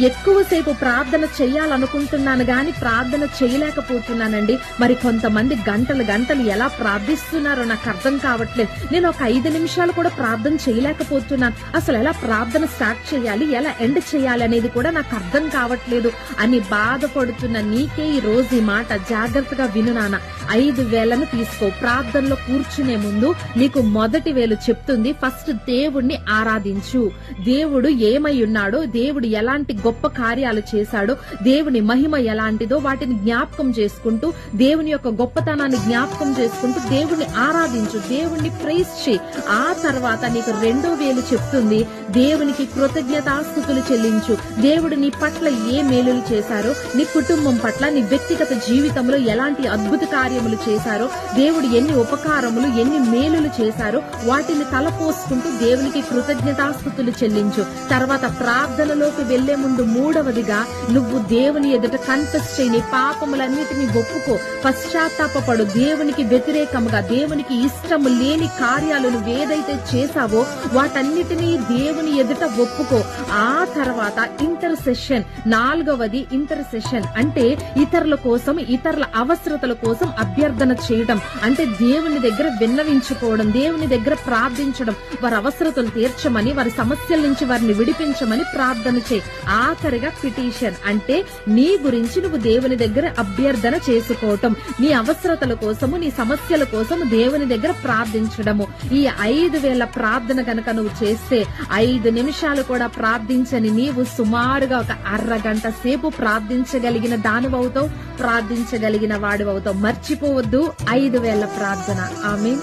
ఎక్కువసేపు ప్రార్థన చేయాలనుకుంటున్నాను గాని ప్రార్థన చేయలేకపోతున్నానండి. మరి కొంతమంది గంటలు గంటలు ఎలా ప్రార్థిస్తున్నారో నాకు అర్థం కావట్లేదు. నేను ఒక 5 నిమిషాలు కూడా ప్రార్థన చేయలేకపోతున్నాను. అసలు ఎలా ప్రార్థన స్టార్ట్ చేయాలి, ఎలా ఎండ్ చేయాలి అనేది కూడా నాకు అర్థం కావట్లేదు అని బాధపడుతున్న నీకే ఈ రోజు ఈ మాట జాగ్రత్తగా విను నాన్న. 5 వేలను తీసుకో. ప్రార్థనలో కూర్చునే ముందు నీకు మొదటి వేలు చెప్తుంది ఫస్ట్ దేవుణ్ణి ఆరాధించు. దేవుడు ఏమై ఉన్నాడో, దేవుడు ఎలాంటి గొప్ప కార్యాలు చేశాడో, దేవుని మహిమ ఎలాంటిదో వాటిని జ్ఞాపకం చేసుకుంటూ, దేవుని యొక్క గొప్పతనాన్ని జ్ఞాపకం చేసుకుంటూ దేవుణ్ణి ఆరాధించు, దేవుణ్ణి ప్రైజ్ చేయి. ఆ తర్వాత నీకు 2వ వేలు చెప్తుంది దేవునికి కృతజ్ఞతాస్తుతులు చెల్లించు. దేవుడు నీ పట్ల ఏ మేలులు చేశారో, నీ కుటుంబం పట్ల, నీ వ్యక్తిగత జీవితంలో ఎలాంటి అద్భుత కార్యములు చేశారో, దేవుడు ఎన్ని ఉపకారములు ఎన్ని మేలులు చేశారో వాటిని తలపోసుకుంటూ దేవునికి కృతజ్ఞతాస్తుతులు చెల్లించు. తర్వాత ప్రార్థనలోకి వెళ్లే ముందు 3వదిగా నువ్వు దేవుని ఎదుట కన్ఫెస్ చేయి. నీ పాపములన్నిటినీ ఒప్పుకో, పశ్చాత్తాపపడు. దేవునికి వ్యతిరేకముగా దేవునికి ఇష్టము లేని కార్యాలు నువ్వేదైతే చేశావో వాటన్నిటినీ దేవుని ఎదుట ఒప్పుకో. ఆ తర్వాత ఇంటర్సెషన్. 4వది ఇంటర్సెషన్ అంటే ఇతరుల కోసం, ఇతరుల అవసరతల కోసం అభ్యర్థన చేయడం. అంటే దేవుని దగ్గర విన్నవించుకోవడం, దేవుని దగ్గర ప్రార్థించడం, వారి అవసరతలు తీర్చమని, వారి సమస్యల నుంచి వారిని విడిపించమని ప్రార్థన చేయి. ఆఖరిగా పిటిషన్ అంటే నీ గురించి నువ్వు దేవుని దగ్గర అభ్యర్థన చేసుకోవటం, నీ అవసరతల కోసము, నీ సమస్యల కోసం దేవుని దగ్గర ప్రార్థించడము. ఈ 5 వేల ప్రార్థన కనుక నువ్వు చేస్తే 5 నిమిషాలు కూడా ప్రార్థించని నీవు సుమారుగా ఒక అరగంట సేపు ప్రార్థించగలిగిన దానివవుతావు, ప్రార్థించగలిగిన వాడివవుతావు. మర్చిపోవద్దు 5 వేల ప్రార్థన. ఆమేన్.